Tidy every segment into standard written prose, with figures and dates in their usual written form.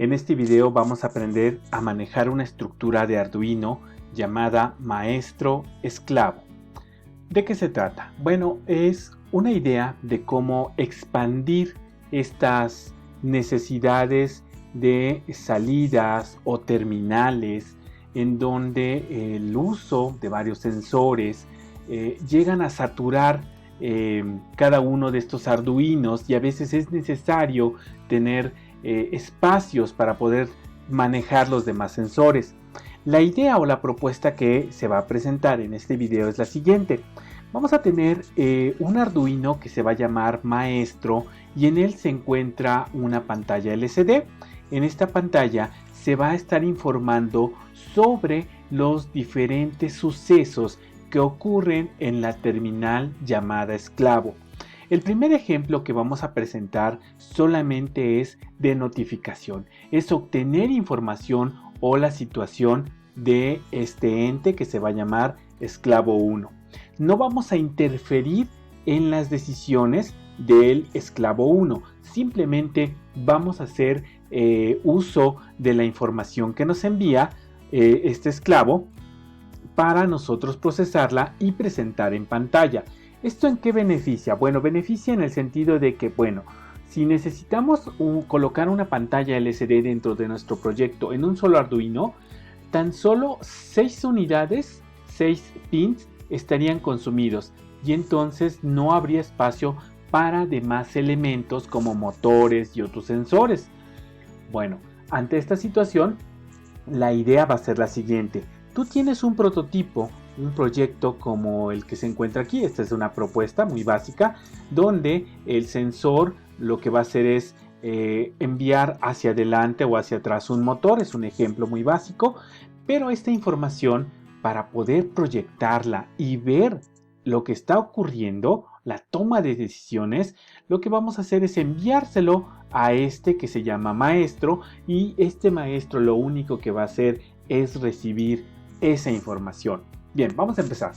En este video vamos a aprender a manejar una estructura de Arduino llamada maestro-esclavo. ¿De qué se trata? Bueno, es una idea de cómo expandir estas necesidades de salidas o terminales en donde el uso de varios sensores llegan a saturar cada uno de estos Arduinos, y a veces es necesario tener espacios para poder manejar los demás sensores. La idea o la propuesta que se va a presentar en este video es la siguiente. Vamos a tener un Arduino que se va a llamar Maestro, y en él se encuentra una pantalla LCD. En esta pantalla se va a estar informando sobre los diferentes sucesos que ocurren en la terminal llamada esclavo. El primer ejemplo que vamos a presentar solamente es de notificación, es obtener información o la situación de este ente que se va a llamar esclavo 1. No vamos a interferir en las decisiones del esclavo 1, simplemente vamos a hacer uso de la información que nos envía este esclavo para nosotros procesarla y presentar en pantalla. ¿Esto en qué beneficia? Bueno, beneficia en el sentido de que, si necesitamos colocar una pantalla LCD dentro de nuestro proyecto en un solo Arduino, tan solo 6 unidades, 6 pins estarían consumidos, y entonces no habría espacio para demás elementos como motores y otros sensores. Bueno, ante esta situación, la idea va a ser la siguiente. Tú tienes un prototipo, un proyecto como el que se encuentra aquí. Esta es una propuesta muy básica donde el sensor lo que va a hacer es enviar hacia adelante o hacia atrás un motor. Es un ejemplo muy básico, pero esta información, para poder proyectarla y ver lo que está ocurriendo, la toma de decisiones, lo que vamos a hacer es enviárselo a este que se llama maestro, y este maestro lo único que va a hacer es recibir esa información. Bien, vamos a empezar.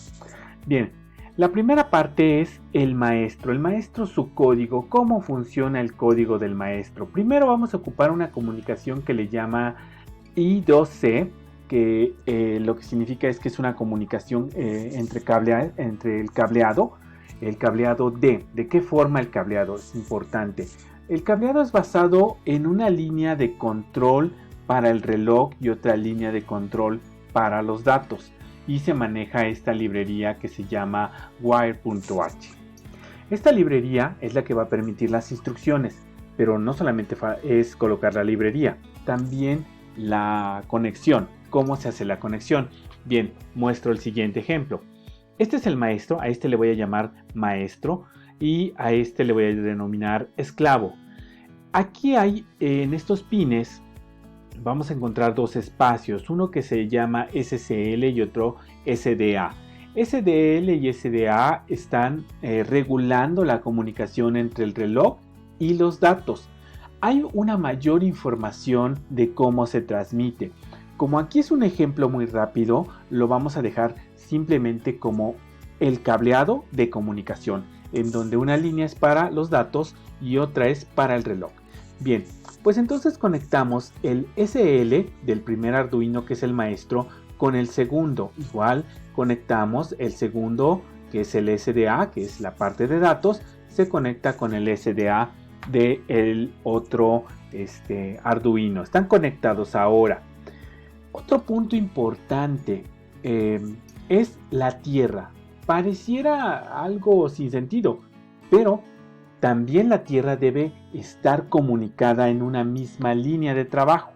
Bien, la primera parte es el maestro. El maestro, su código. ¿Cómo funciona el código del maestro? Primero vamos a ocupar una comunicación que le llama I2C, que lo que significa es que es una comunicación entre el cableado. El cableado D. ¿De qué forma el cableado? Es importante. El cableado es basado en una línea de control para el reloj y otra línea de control para los datos, y se maneja esta librería que se llama wire.h. Esta librería es la que va a permitir las instrucciones, pero no solamente es colocar la librería, también la conexión. ¿Cómo se hace la conexión? Bien, muestro el siguiente ejemplo. Este es el maestro, a este le voy a llamar maestro y a este le voy a denominar esclavo. Aquí hay en estos pines vamos a encontrar dos espacios, uno que se llama SCL y otro SDA. SDL y SDA están regulando la comunicación entre el reloj y los datos. Hay una mayor información de cómo se transmite. Como aquí es un ejemplo muy rápido, lo vamos a dejar simplemente como el cableado de comunicación, en donde una línea es para los datos y otra es para el reloj. Bien, pues entonces conectamos el SL del primer Arduino, que es el maestro, con el segundo. Igual conectamos el segundo, que es el SDA, que es la parte de datos, se conecta con el SDA del otro Arduino. Están conectados ahora. Otro punto importante es la tierra. Pareciera algo sin sentido, pero también la tierra debe estar comunicada en una misma línea de trabajo.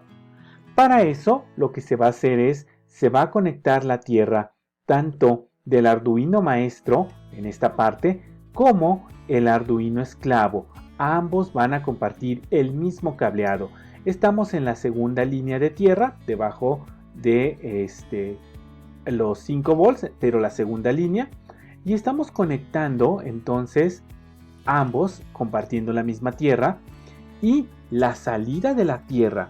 Para eso, lo que se va a hacer es, se va a conectar la tierra tanto del Arduino maestro, en esta parte, como el Arduino esclavo. Ambos van a compartir el mismo cableado. Estamos en la segunda línea de tierra, debajo de los 5 volts, pero la segunda línea. Y estamos conectando entonces ambos compartiendo la misma tierra, y la salida de la tierra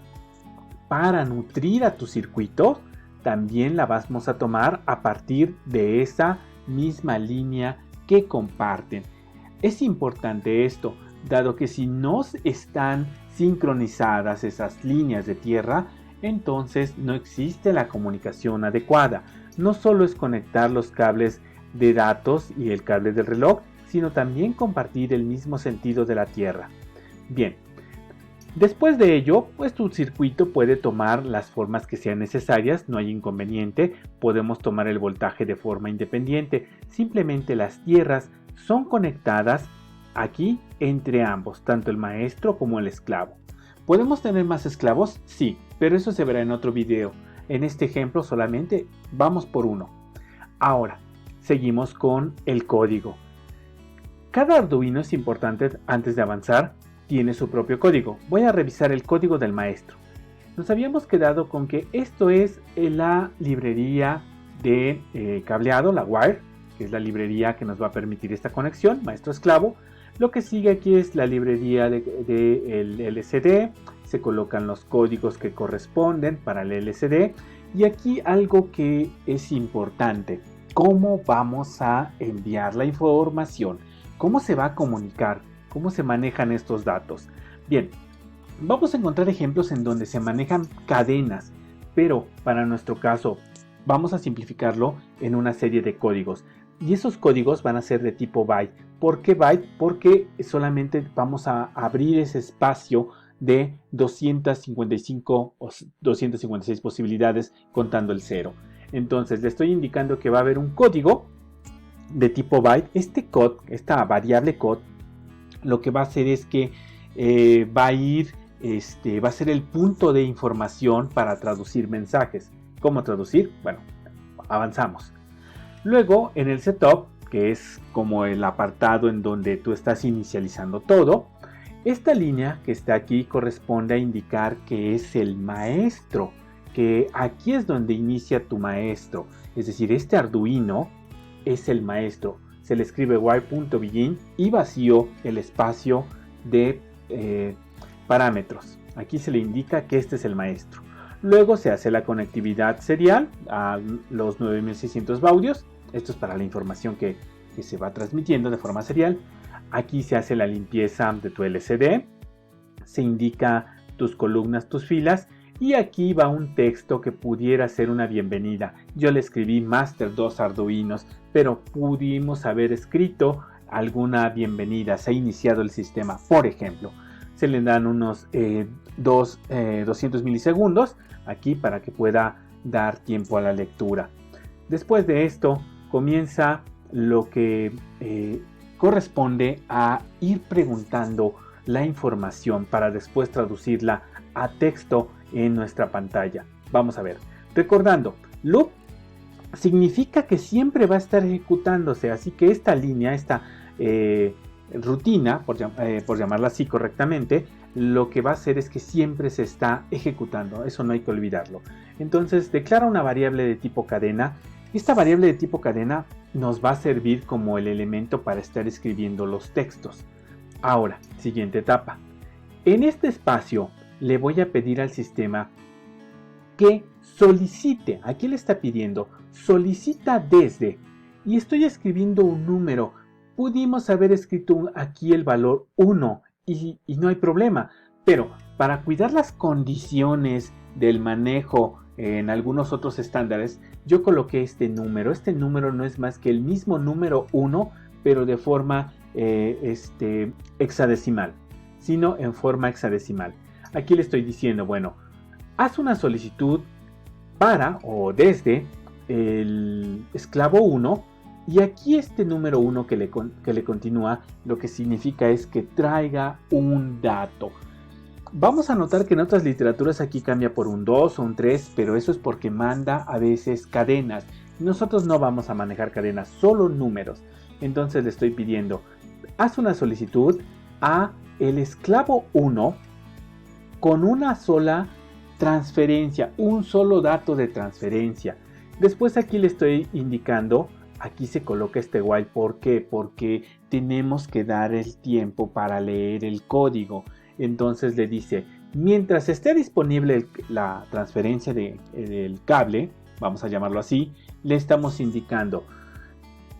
para nutrir a tu circuito también la vamos a tomar a partir de esa misma línea que comparten. Es importante esto. dado que si no están sincronizadas esas líneas de tierra, entonces no existe la comunicación adecuada. No solo es conectar los cables de datos y el cable del reloj, sino también compartir el mismo sentido de la tierra. Bien, después de ello, pues tu circuito puede tomar las formas que sean necesarias, no hay inconveniente, podemos tomar el voltaje de forma independiente, simplemente las tierras son conectadas aquí entre ambos, tanto el maestro como el esclavo. ¿Podemos tener más esclavos? Sí, pero eso se verá en otro video. En este ejemplo solamente vamos por uno. Ahora, seguimos con el código. Cada Arduino, es importante antes de avanzar, tiene su propio código. Voy a revisar el código del maestro. Nos habíamos quedado con que esto es la librería de cableado, la Wire, que es la librería que nos va a permitir esta conexión, maestro esclavo. Lo que sigue aquí es la librería del LCD, se colocan los códigos que corresponden para el LCD y aquí algo que es importante, cómo vamos a enviar la información, cómo se va a comunicar, cómo se manejan estos datos. Bien, vamos a encontrar ejemplos en donde se manejan cadenas, pero para nuestro caso vamos a simplificarlo en una serie de códigos. Y esos códigos van a ser de tipo byte. ¿Por qué byte? Porque solamente vamos a abrir ese espacio de 255 o 256 posibilidades contando el 0. Entonces le estoy indicando que va a haber un código de tipo byte. Esta variable code, lo que va a hacer es que va a ser el punto de información para traducir mensajes. ¿Cómo traducir? Bueno, avanzamos. Luego, en el setup, que es como el apartado en donde tú estás inicializando todo, esta línea que está aquí corresponde a indicar que es el maestro, que aquí es donde inicia tu maestro. Es decir, este Arduino es el maestro. Se le escribe wire.begin y vacío el espacio de parámetros. Aquí se le indica que este es el maestro. Luego se hace la conectividad serial a los 9600 baudios. Esto es para la información que se va transmitiendo de forma serial. Aquí se hace la limpieza de tu LCD. Se indica tus columnas, tus filas. Y aquí va un texto que pudiera ser una bienvenida. Yo le escribí Master 2 Arduinos, pero pudimos haber escrito alguna bienvenida. Se ha iniciado el sistema, por ejemplo. Se le dan unos 200 milisegundos aquí para que pueda dar tiempo a la lectura. Después de esto comienza lo que corresponde a ir preguntando la información para después traducirla a texto en nuestra pantalla. Vamos a ver. Recordando, loop significa que siempre va a estar ejecutándose, así que esta línea, esta rutina, por llamarla así correctamente, lo que va a hacer es que siempre se está ejecutando. Eso no hay que olvidarlo. Entonces declara una variable de tipo cadena. Esta variable de tipo cadena nos va a servir como el elemento para estar escribiendo los textos. Ahora, siguiente etapa. En este espacio le voy a pedir al sistema que solicite. Aquí le está pidiendo solicita desde, y estoy escribiendo un número. Pudimos haber escrito aquí el valor 1 y no hay problema, pero para cuidar las condiciones del manejo en algunos otros estándares, yo coloqué este número. Este número no es más que el mismo número 1, pero de forma hexadecimal, sino en forma hexadecimal. Aquí le estoy diciendo, bueno, haz una solicitud para o desde el esclavo 1, y aquí este número 1 que le continúa, lo que significa es que traiga un dato. Vamos a notar que en otras literaturas aquí cambia por un 2 o un 3, pero eso es porque manda a veces cadenas. Nosotros no vamos a manejar cadenas, solo números. Entonces le estoy pidiendo, haz una solicitud a el esclavo 1 con una sola transferencia, un solo dato de transferencia. Después aquí le estoy indicando, aquí se coloca este while. ¿Por qué? Porque tenemos que dar el tiempo para leer el código. Entonces le dice, mientras esté disponible la transferencia del cable, vamos a llamarlo así, le estamos indicando,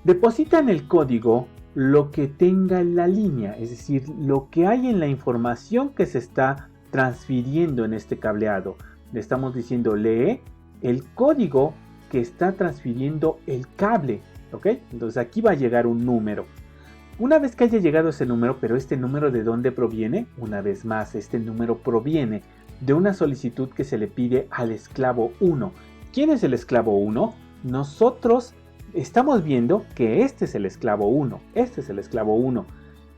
deposita en el código lo que tenga en la línea, es decir, lo que hay en la información que se está transfiriendo en este cableado. Le estamos diciendo lee el código que está transfiriendo el cable, ¿ok? Entonces aquí va a llegar un número. Una vez que haya llegado ese número, pero este número ¿de dónde proviene? Una vez más, este número proviene de una solicitud que se le pide al esclavo 1. ¿Quién es el esclavo 1? Nosotros estamos viendo que este es el esclavo 1. Este es el esclavo 1.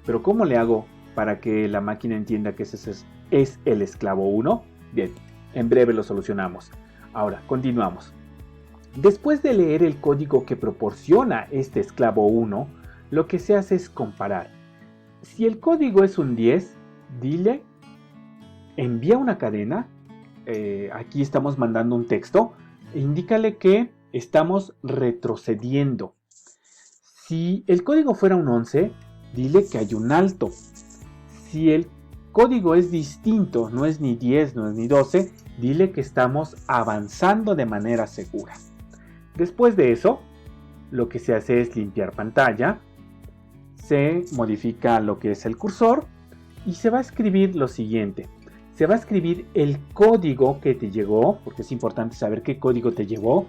Pero ¿cómo le hago para que la máquina entienda que ese es el esclavo 1? Bien, en breve lo solucionamos. Ahora, continuamos. Después de leer el código que proporciona este esclavo 1, lo que se hace es comparar. Si el código es un 10, dile, envía una cadena, aquí estamos mandando un texto, e indícale que estamos retrocediendo. Si el código fuera un 11, dile que hay un alto. Si el código es distinto, no es ni 10, no es ni 12, dile que estamos avanzando de manera segura. Después de eso, lo que se hace es limpiar pantalla, se modifica lo que es el cursor y se va a escribir lo siguiente. Se va a escribir el código que te llegó, porque es importante saber qué código te llegó.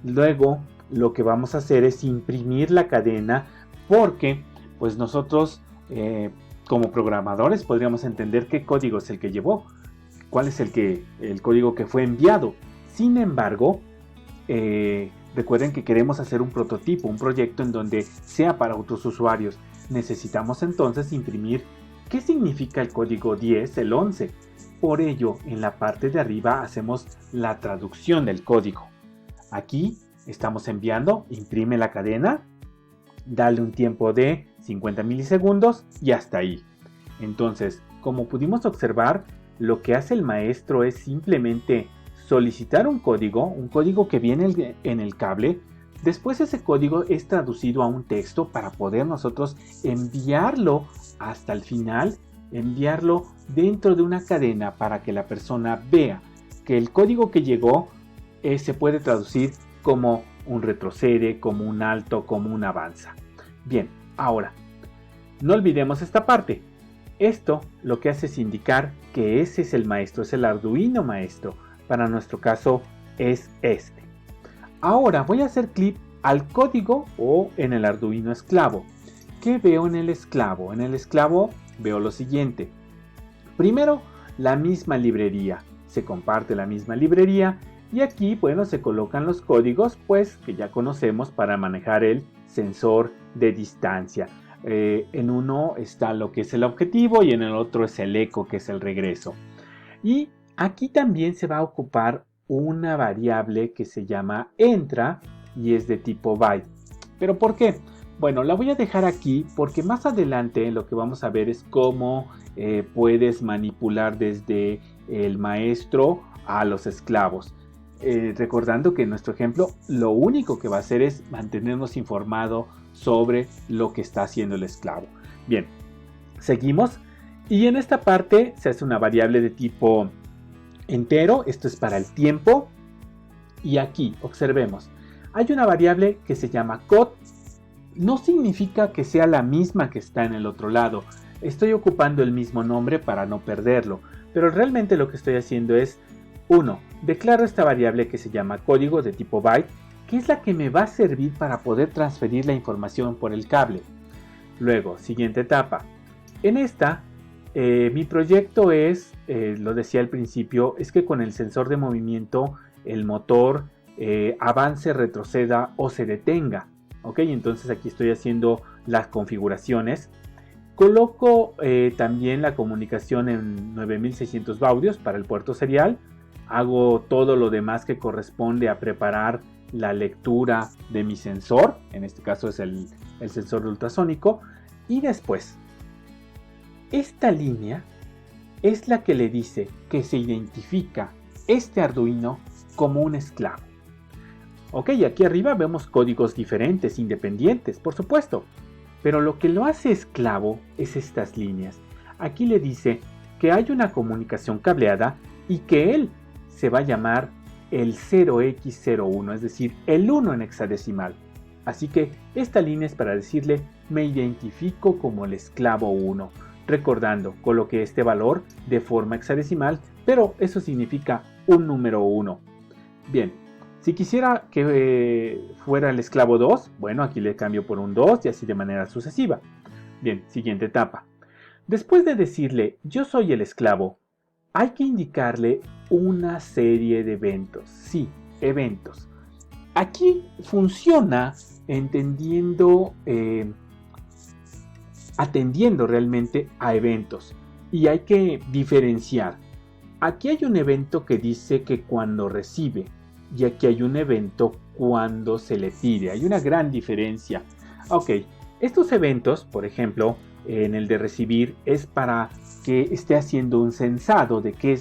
Luego lo que vamos a hacer es imprimir la cadena, porque pues nosotros como programadores podríamos entender qué código es el que llevó, cuál es el código que fue enviado. Sin embargo, recuerden que queremos hacer un prototipo, un proyecto en donde sea para otros usuarios. Necesitamos entonces imprimir qué significa el código 10, el 11. Por ello, en la parte de arriba hacemos la traducción del código. Aquí estamos enviando, imprime la cadena, dale un tiempo de 50 milisegundos y hasta ahí. Entonces, como pudimos observar, lo que hace el maestro es simplemente solicitar un código que viene en el cable. Después ese código es traducido a un texto para poder nosotros enviarlo hasta el final, enviarlo dentro de una cadena para que la persona vea que el código que llegó se puede traducir como un retrocede, como un alto, como un avanza. Bien, ahora, no olvidemos esta parte. Esto lo que hace es indicar que ese es el maestro, es el Arduino maestro. Para nuestro caso es este. Ahora voy a hacer clic al código o en el Arduino esclavo. ¿Qué veo en el esclavo? En el esclavo veo lo siguiente. Primero, la misma librería. Se comparte la misma librería y aquí, bueno, se colocan los códigos pues que ya conocemos para manejar el sensor de distancia. En uno está lo que es el objetivo y en el otro es el eco, que es el regreso. Y aquí también se va a ocupar una variable que se llama entra y es de tipo byte. ¿Pero por qué? Bueno, la voy a dejar aquí porque más adelante lo que vamos a ver es cómo puedes manipular desde el maestro a los esclavos. Recordando que en nuestro ejemplo lo único que va a hacer es mantenernos informados sobre lo que está haciendo el esclavo. Bien, seguimos y en esta parte se hace una variable de tipo entero, esto es para el tiempo, y aquí observemos, hay una variable que se llama code. No significa que sea la misma que está en el otro lado, estoy ocupando el mismo nombre para no perderlo, pero realmente lo que estoy haciendo es 1. Declaro esta variable que se llama código de tipo byte, que es la que me va a servir para poder transferir la información por el cable. Luego, siguiente etapa. En esta, mi proyecto es, lo decía al principio, es que con el sensor de movimiento el motor avance, retroceda o se detenga. ¿Ok? Entonces aquí estoy haciendo las configuraciones. Coloco también la comunicación en 9600 baudios para el puerto serial. Hago todo lo demás que corresponde a preparar la lectura de mi sensor. En este caso es el sensor de ultrasónico. Y después, esta línea es la que le dice que se identifica este Arduino como un esclavo. Ok, aquí arriba vemos códigos diferentes, independientes, por supuesto. Pero lo que lo hace esclavo es estas líneas. Aquí le dice que hay una comunicación cableada y que él se va a llamar el 0x01, es decir, el 1 en hexadecimal. Así que esta línea es para decirle me identifico como el esclavo 1. Recordando, coloqué este valor de forma hexadecimal, pero eso significa un número 1. Bien, si quisiera que fuera el esclavo 2, bueno, aquí le cambio por un 2 y así de manera sucesiva. Bien, siguiente etapa. Después de decirle yo soy el esclavo, hay que indicarle una serie de eventos. Sí, eventos. Aquí funciona atendiendo realmente a eventos. Y hay que diferenciar. Aquí hay un evento que dice que cuando recibe, y aquí hay un evento cuando se le pide. Hay una gran diferencia. Ok, estos eventos, por ejemplo, en el de recibir, es para que esté haciendo un censado de qué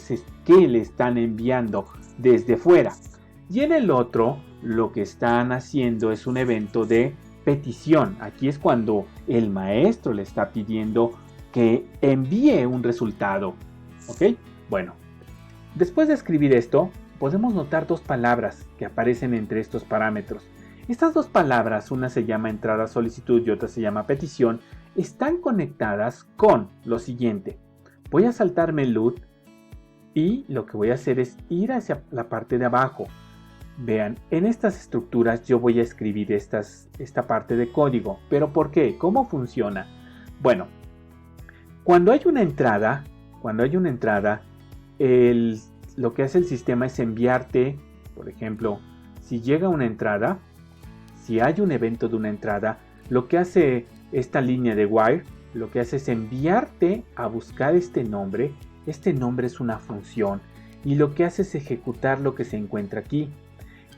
le están enviando desde fuera. Y en el otro, lo que están haciendo es un evento de petición. Aquí es cuando el maestro le está pidiendo que envíe un resultado. ¿Ok? Bueno, después de escribir esto, podemos notar dos palabras que aparecen entre estos parámetros. Estas dos palabras, una se llama entrada solicitud y otra se llama petición, están conectadas con lo siguiente. Voy a saltarme el LUT y lo que voy a hacer es ir hacia la parte de abajo. Vean, en estas estructuras yo voy a escribir esta parte de código. ¿Pero por qué? ¿Cómo funciona? Bueno, cuando hay una entrada, lo que hace el sistema es enviarte, por ejemplo, si llega una entrada, si hay un evento de una entrada, lo que hace esta línea de while, lo que hace es enviarte a buscar este nombre. Este nombre es una función y lo que hace es ejecutar lo que se encuentra aquí.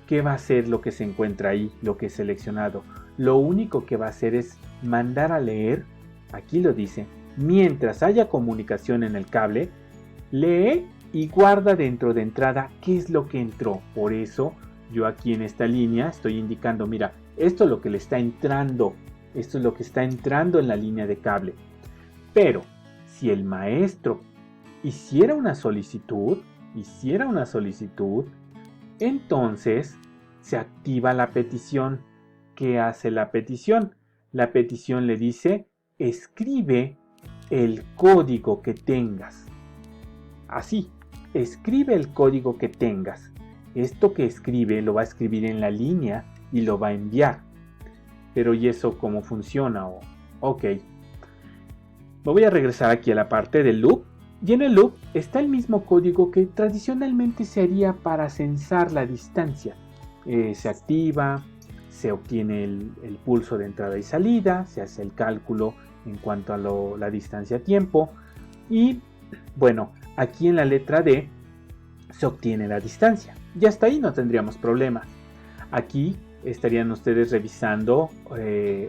¿Qué va a hacer lo que se encuentra ahí, lo que es seleccionado? Lo único que va a hacer es mandar a leer, aquí lo dice, mientras haya comunicación en el cable, lee y guarda dentro de entrada qué es lo que entró. Por eso yo aquí en esta línea estoy indicando, mira, esto es lo que le está entrando, esto es lo que está entrando en la línea de cable. Pero si el maestro hiciera una solicitud, entonces se activa la petición. ¿Qué hace la petición? La petición le dice, escribe el código que tengas. Así, escribe el código que tengas. Esto que escribe lo va a escribir en la línea y lo va a enviar. Pero ¿y eso cómo funciona? Ok. Me voy a regresar aquí a la parte del loop. Y en el loop está el mismo código que tradicionalmente se haría para censar la distancia. Se activa, se obtiene el pulso de entrada y salida, se hace el cálculo en cuanto a la distancia-tiempo. Y bueno, aquí en la letra D se obtiene la distancia. Y hasta ahí no tendríamos problemas. Aquí estarían ustedes revisando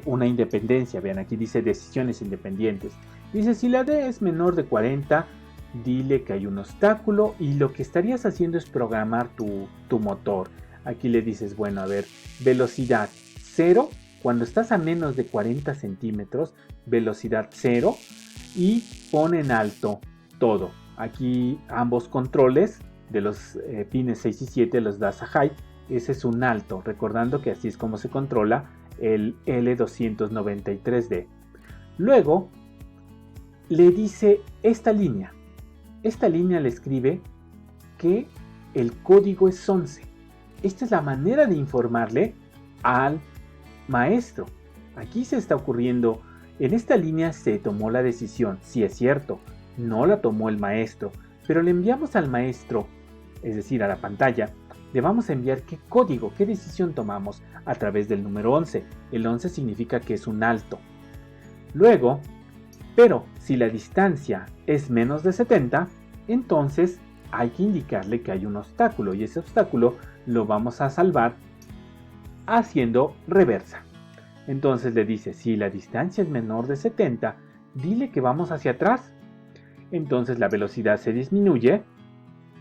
una independencia. Vean, aquí dice decisiones independientes. Dice, si la D es menor de 40, dile que hay un obstáculo y lo que estarías haciendo es programar tu motor. Aquí le dices, bueno, a ver, velocidad 0, cuando estás a menos de 40 centímetros, velocidad 0 y pon en alto todo. Aquí ambos controles de los pines 6 y 7 los das a high, ese es un alto, recordando que así es como se controla el L293D. Luego le dice esta línea le escribe que el código es 11. Esta es la manera de informarle al maestro. Aquí se está ocurriendo, en esta línea se tomó la decisión, sí es cierto, no la tomó el maestro, pero le enviamos al maestro, es decir, a la pantalla, le vamos a enviar qué código, qué decisión tomamos a través del número 11. El 11 significa que es un alto. Luego, pero si la distancia es menos de 70, entonces hay que indicarle que hay un obstáculo y ese obstáculo lo vamos a salvar haciendo reversa. Entonces le dice, si la distancia es menor de 70, dile que vamos hacia atrás. Entonces la velocidad se disminuye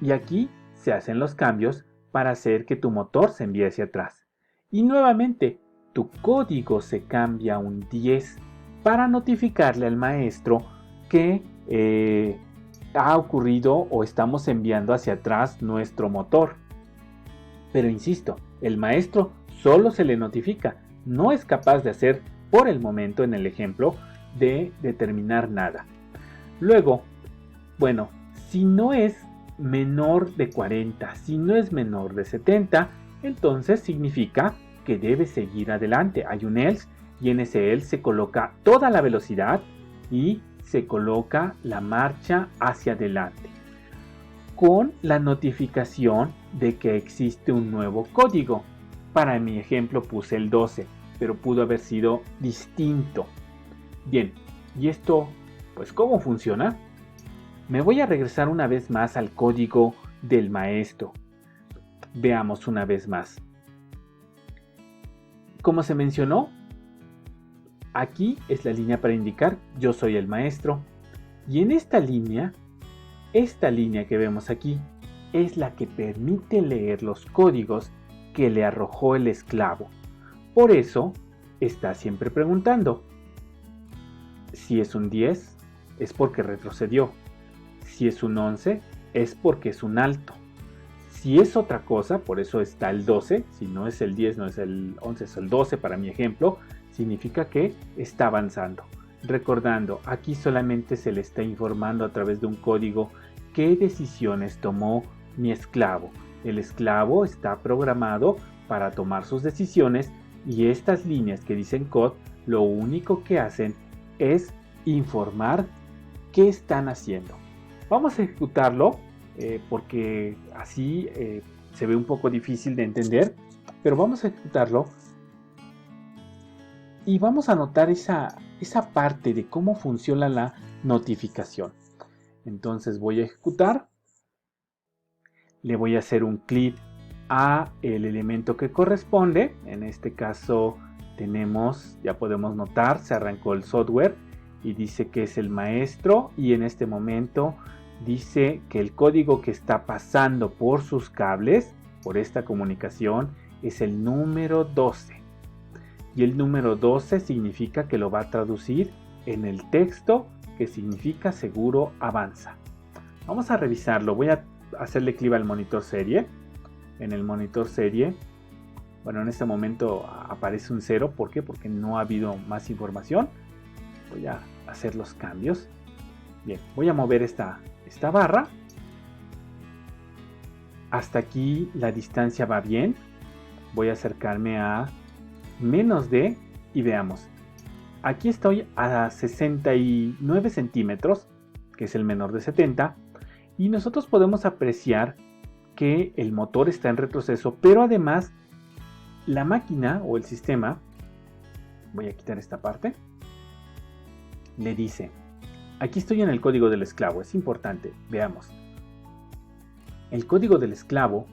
y aquí se hacen los cambios para hacer que tu motor se envíe hacia atrás. Y nuevamente, tu código se cambia a un 10 para notificarle al maestro que ha ocurrido o estamos enviando hacia atrás nuestro motor. Pero insisto, el maestro solo se le notifica, no es capaz de hacer por el momento en el ejemplo de determinar nada. Luego, bueno, si no es menor de 40, si no es menor de 70, entonces significa que debe seguir adelante. Hay un else y en ese else se coloca toda la velocidad y se coloca la marcha hacia adelante, con la notificación de que existe un nuevo código. Para mi ejemplo puse el 12, pero pudo haber sido distinto. Bien, ¿y esto, pues cómo funciona? Me voy a regresar una vez más al código del maestro. Veamos una vez más. Como se mencionó, aquí es la línea para indicar yo soy el maestro. Y en esta línea que vemos aquí es la que permite leer los códigos que le arrojó el esclavo. Por eso está siempre preguntando. Si es un 10, es porque retrocedió. Si es un 11, es porque es un alto. Si es otra cosa, por eso está el 12, si no es el 10, no es el 11, es el 12 para mi ejemplo, significa que está avanzando. Recordando, aquí solamente se le está informando a través de un código qué decisiones tomó mi esclavo. El esclavo está programado para tomar sus decisiones y estas líneas que dicen code, lo único que hacen es informar qué están haciendo. Vamos a ejecutarlo porque así se ve un poco difícil de entender, pero vamos a ejecutarlo y vamos a notar esa parte de cómo funciona la notificación. Entonces voy a ejecutar, le voy a hacer un clic a el elemento que corresponde. En este caso tenemos, ya podemos notar, se arrancó el software y dice que es el maestro, y en este momento dice que el código que está pasando por sus cables, por esta comunicación, es el número 12. Y el número 12 significa que lo va a traducir en el texto, que significa seguro avanza. Vamos a revisarlo. Voy a hacerle clic al monitor serie. En el monitor serie, bueno, en este momento aparece un 0. ¿Por qué? Porque no ha habido más información. Voy a hacer los cambios. Bien, voy a mover esta barra. Hasta aquí la distancia va bien. Voy a acercarme a menos de y veamos. Aquí estoy a 69 centímetros, que es el menor de 70, y nosotros podemos apreciar que el motor está en retroceso, pero además la máquina o el sistema, voy a quitar esta parte, le dice, aquí estoy en el código del esclavo, es importante, veamos. El código del esclavo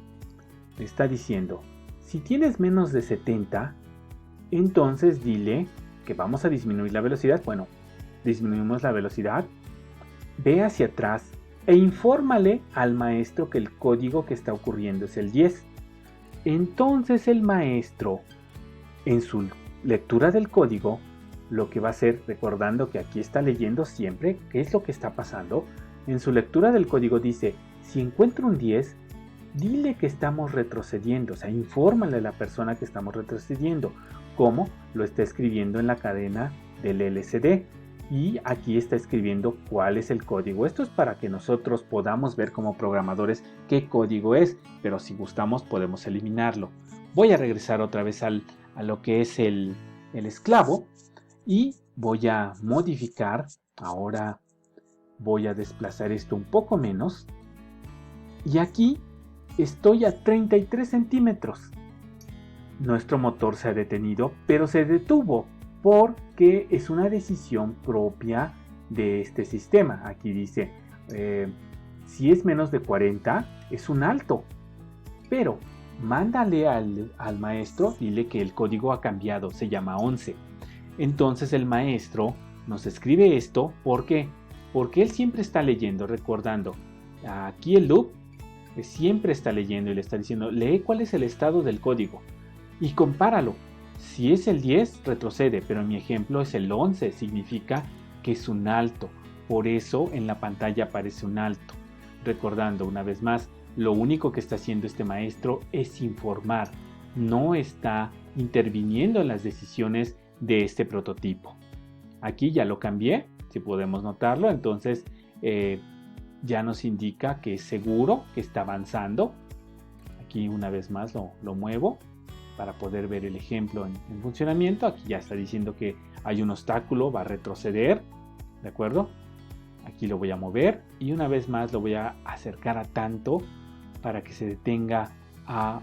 le está diciendo, si tienes menos de 70, entonces dile que vamos a disminuir la velocidad. Bueno, disminuimos la velocidad, ve hacia atrás e infórmale al maestro que el código que está ocurriendo es el 10. Entonces el maestro, en su lectura del código, lo que va a hacer, recordando que aquí está leyendo siempre qué es lo que está pasando, en su lectura del código dice, si encuentro un 10, dile que estamos retrocediendo, o sea, infórmale a la persona que estamos retrocediendo, como lo está escribiendo en la cadena del LCD. Y aquí está escribiendo cuál es el código. Esto es para que nosotros podamos ver como programadores qué código es, pero si gustamos podemos eliminarlo. Voy a regresar otra vez a lo que es el esclavo y voy a modificar. Ahora voy a desplazar esto un poco menos. Y aquí estoy a 33 centímetros. Nuestro motor se ha detenido, pero se detuvo porque es una decisión propia de este sistema. Aquí dice, si es menos de 40, es un alto. Pero mándale al maestro, dile que el código ha cambiado, se llama 11. Entonces el maestro nos escribe esto, ¿por qué? Porque él siempre está leyendo, recordando. Aquí el loop siempre está leyendo y le está diciendo, lee cuál es el estado del código y compáralo. Si es el 10, retrocede, pero en mi ejemplo es el 11, significa que es un alto. Por eso en la pantalla aparece un alto. Recordando una vez más, lo único que está haciendo este maestro es informar. No está interviniendo en las decisiones de este prototipo. Aquí ya lo cambié, si podemos notarlo, entonces ya nos indica que es seguro, que está avanzando. Aquí una vez más lo muevo para poder ver el ejemplo en funcionamiento. Aquí ya está diciendo que hay un obstáculo, va a retroceder, ¿de acuerdo? Aquí lo voy a mover y una vez más lo voy a acercar a tanto para que se detenga a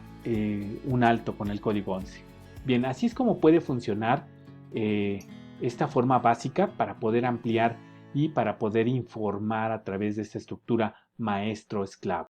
un alto con el código 11. Bien, así es como puede funcionar esta forma básica para poder ampliar y para poder informar a través de esta estructura maestro-esclavo.